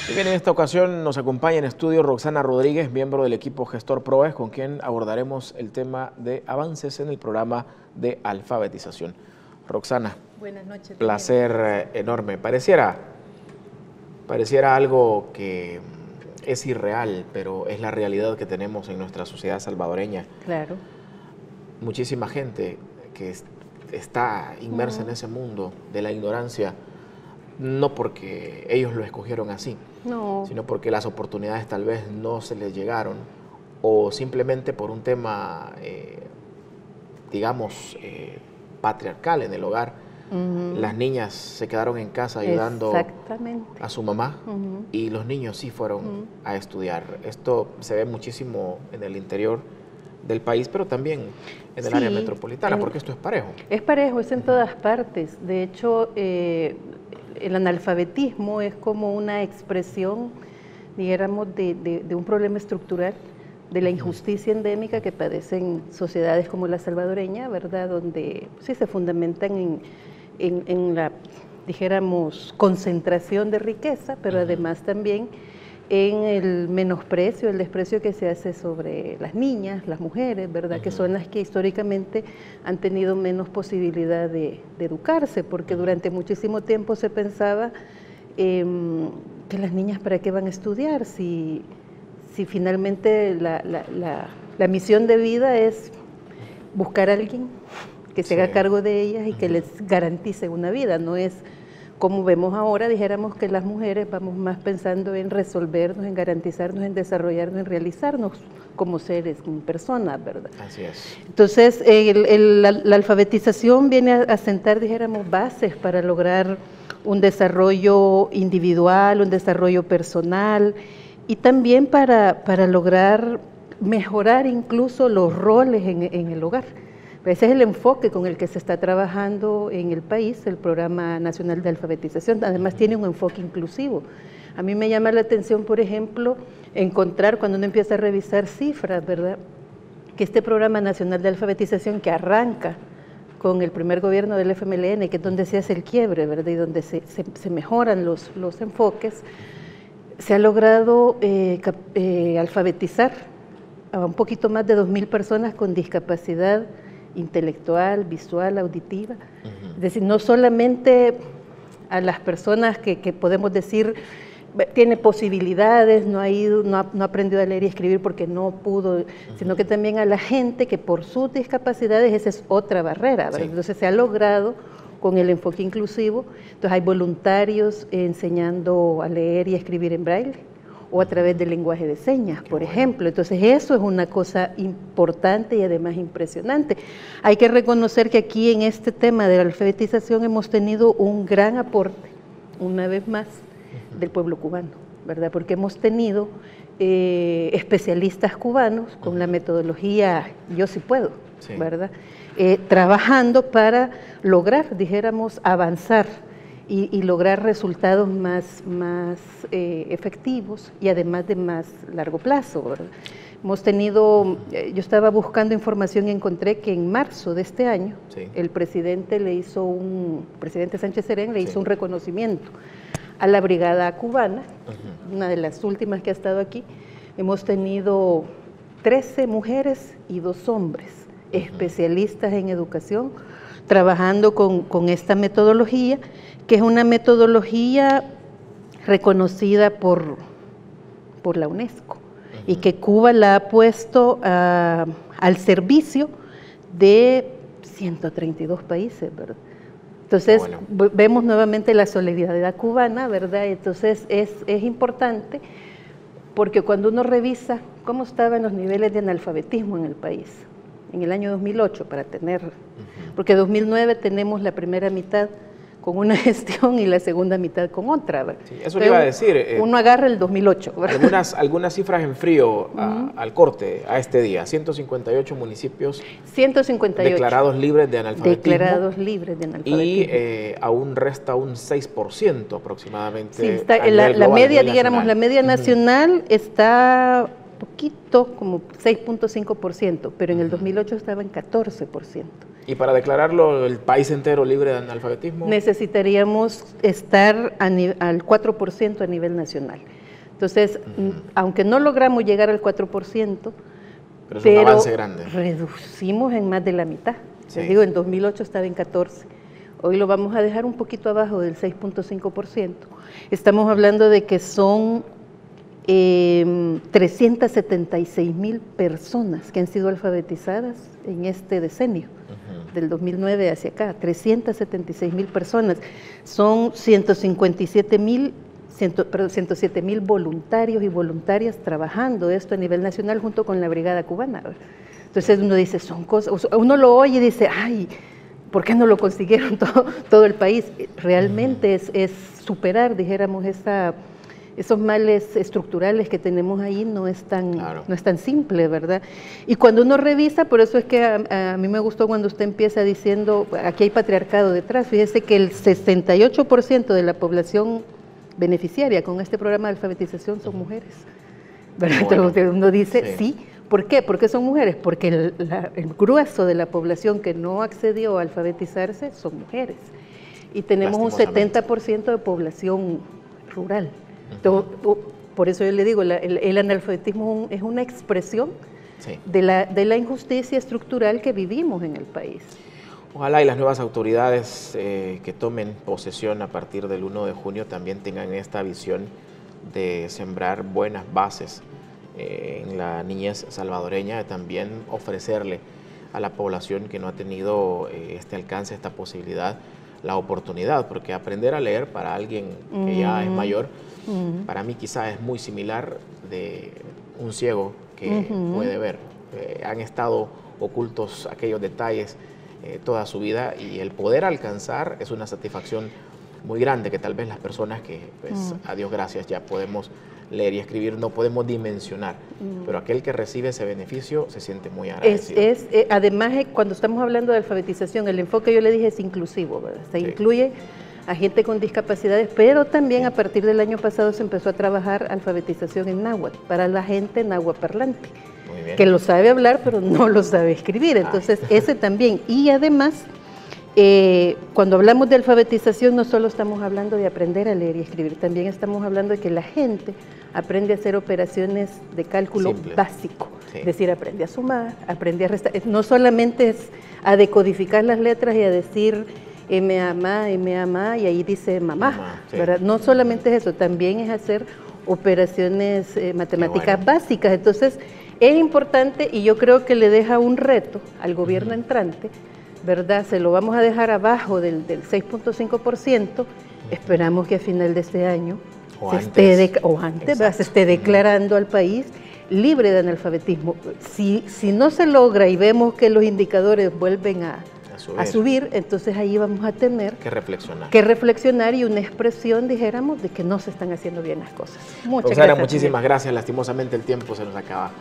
Y bien, en esta ocasión nos acompaña en estudio Roxana Rodríguez, miembro del equipo Gestor PROES, con quien abordaremos el tema de avances en el programa de alfabetización. Roxana, buenas noches. Placer enorme. Pareciera algo que es irreal, pero es la realidad que tenemos en nuestra sociedad salvadoreña. Claro. Muchísima gente que está inmersa en ese mundo de la ignorancia, no porque ellos lo escogieron así, sino porque las oportunidades tal vez no se les llegaron, o simplemente por un tema, digamos, patriarcal en el hogar. Las niñas se quedaron en casa ayudando a su mamá y los niños sí fueron a estudiar. Esto se ve muchísimo en el interior del país, pero también en el área metropolitana, porque esto es parejo. Es parejo, es en todas partes. De hecho, el analfabetismo es como una expresión, dijéramos, de un problema estructural, de la injusticia endémica que padecen sociedades como la salvadoreña, ¿verdad?, donde sí se fundamentan en la, dijéramos, concentración de riqueza, pero además también en el menosprecio, el desprecio que se hace sobre las niñas, las mujeres, ¿verdad?, que son las que históricamente han tenido menos posibilidad de educarse, porque durante muchísimo tiempo se pensaba que las niñas para qué van a estudiar si finalmente la misión de vida es buscar a alguien que se haga cargo de ellas y que les garantice una vida. No es como vemos ahora, dijéramos que las mujeres vamos más pensando en resolvernos, en garantizarnos, en desarrollarnos, en realizarnos como seres, como personas, ¿verdad? Así es. Entonces, la alfabetización viene a sentar, dijéramos, bases para lograr un desarrollo individual, un desarrollo personal, y también para lograr mejorar incluso los roles en el hogar. Ese es el enfoque con el que se está trabajando en el país, el Programa Nacional de Alfabetización. Además tiene un enfoque inclusivo. A mí me llama la atención, por ejemplo, encontrar cuando uno empieza a revisar cifras, ¿verdad?, que este Programa Nacional de Alfabetización, que arranca con el primer gobierno del FMLN, que es donde se hace el quiebre, ¿verdad?, y donde se mejoran los enfoques, se ha logrado alfabetizar a un poquito más de 2.000 personas con discapacidad intelectual, visual, auditiva. Es decir, no solamente a las personas que podemos decir tiene posibilidades, no ha aprendido a leer y escribir porque no pudo, sino que también a la gente que por sus discapacidades esa es otra barrera, ¿verdad? Entonces se ha logrado con el enfoque inclusivo. Entonces hay voluntarios enseñando a leer y escribir en braille o a través del lenguaje de señas, por ejemplo. Entonces eso es una cosa importante y además impresionante. Hay que reconocer que aquí en este tema de la alfabetización hemos tenido un gran aporte, una vez más, del pueblo cubano, ¿verdad? Porque hemos tenido especialistas cubanos con la metodología Yo sí puedo, ¿verdad?, trabajando para lograr, dijéramos, avanzar y lograr resultados más efectivos y además de más largo plazo, ¿verdad? Hemos tenido, yo estaba buscando información y encontré que en marzo de este año el presidente presidente Sánchez Serén le hizo un reconocimiento a la brigada cubana, una de las últimas que ha estado aquí. Hemos tenido 13 mujeres y 2 hombres especialistas en educación trabajando con esta metodología, que es una metodología reconocida por la UNESCO y que Cuba la ha puesto al servicio de 132 países, ¿verdad? Entonces, vemos nuevamente la solidaridad cubana, ¿verdad? Entonces, es importante porque cuando uno revisa cómo estaban los niveles de analfabetismo en el país, en el año 2008, para tener, porque en 2009 tenemos la primera mitad con una gestión y la segunda mitad con otra, ¿verdad? Sí, eso le iba a decir. Uno agarra el 2008, ¿verdad? Algunas cifras en frío al corte a este día. 158 municipios 158 declarados libres de analfabetismo. Declarados libres de analfabetismo. Y aún resta un 6% aproximadamente. Sí, está, la media, digamos, la media nacional está poquito, como 6.5%, pero en el 2008 estaba en 14%. ¿Y para declararlo el país entero libre de analfabetismo? Necesitaríamos estar al 4% a nivel nacional. Entonces, aunque no logramos llegar al 4%, pero es un avance grande. Reducimos en más de la mitad. Sí. Les digo, en 2008 estaba en 14%. Hoy lo vamos a dejar un poquito abajo del 6.5%. Estamos hablando de que son 376,000 personas que han sido alfabetizadas en este decenio, del 2009 hacia acá, 376,000 personas. Son 107,000 voluntarios y voluntarias trabajando esto a nivel nacional junto con la Brigada Cubana. Entonces uno dice, son cosas, uno lo oye y dice, ay, ¿por qué no lo consiguieron todo el país? Realmente es superar, dijéramos, esos males estructurales que tenemos ahí, no es tan simple, ¿verdad? Y cuando uno revisa, por eso es que a mí me gustó cuando usted empieza diciendo, aquí hay patriarcado detrás, fíjese que el 68% de la población beneficiaria con este programa de alfabetización son mujeres, ¿verdad? Bueno, entonces uno dice, sí. ¿Por qué? ¿Por qué son mujeres? Porque el grueso de la población que no accedió a alfabetizarse son mujeres. Y tenemos un 70% de población rural. Entonces, por eso yo le digo, el analfabetismo es una expresión de la injusticia estructural que vivimos en el país. Ojalá y las nuevas autoridades que tomen posesión a partir del 1 de junio también tengan esta visión de sembrar buenas bases en la niñez salvadoreña, de también ofrecerle a la población que no ha tenido este alcance, esta posibilidad, la oportunidad, porque aprender a leer para alguien que ya es mayor, para mí quizá es muy similar de un ciego que puede ver. Han estado ocultos aquellos detalles toda su vida y el poder alcanzar es una satisfacción muy grande que tal vez las personas que, pues, a Dios gracias, ya podemos leer y escribir, no podemos dimensionar, pero aquel que recibe ese beneficio se siente muy agradecido. Además, cuando estamos hablando de alfabetización, el enfoque, yo le dije, es inclusivo, ¿verdad? Se incluye a gente con discapacidades, pero también a partir del año pasado se empezó a trabajar alfabetización en náhuatl, para la gente náhuatl parlante, que lo sabe hablar, pero no lo sabe escribir, entonces ese también, y además, cuando hablamos de alfabetización no solo estamos hablando de aprender a leer y escribir, también estamos hablando de que la gente aprende a hacer operaciones de cálculo básico, es decir, aprende a sumar, aprende a restar, no solamente es a decodificar las letras y a decir M-A-M-A, M-A-M-A, y ahí dice mamá, ¿verdad? No solamente es eso, también es hacer operaciones matemáticas básicas, entonces es importante y yo creo que le deja un reto al gobierno entrante, ¿verdad? Se lo vamos a dejar abajo del 6.5%, esperamos que a final de este año se esté declarando al país libre de analfabetismo. Si no se logra y vemos que los indicadores vuelven a subir, entonces ahí vamos a tener que reflexionar y una expresión, dijéramos, de que no se están haciendo bien las cosas. Muchas gracias. Muchísimas gracias, lastimosamente el tiempo se nos acaba.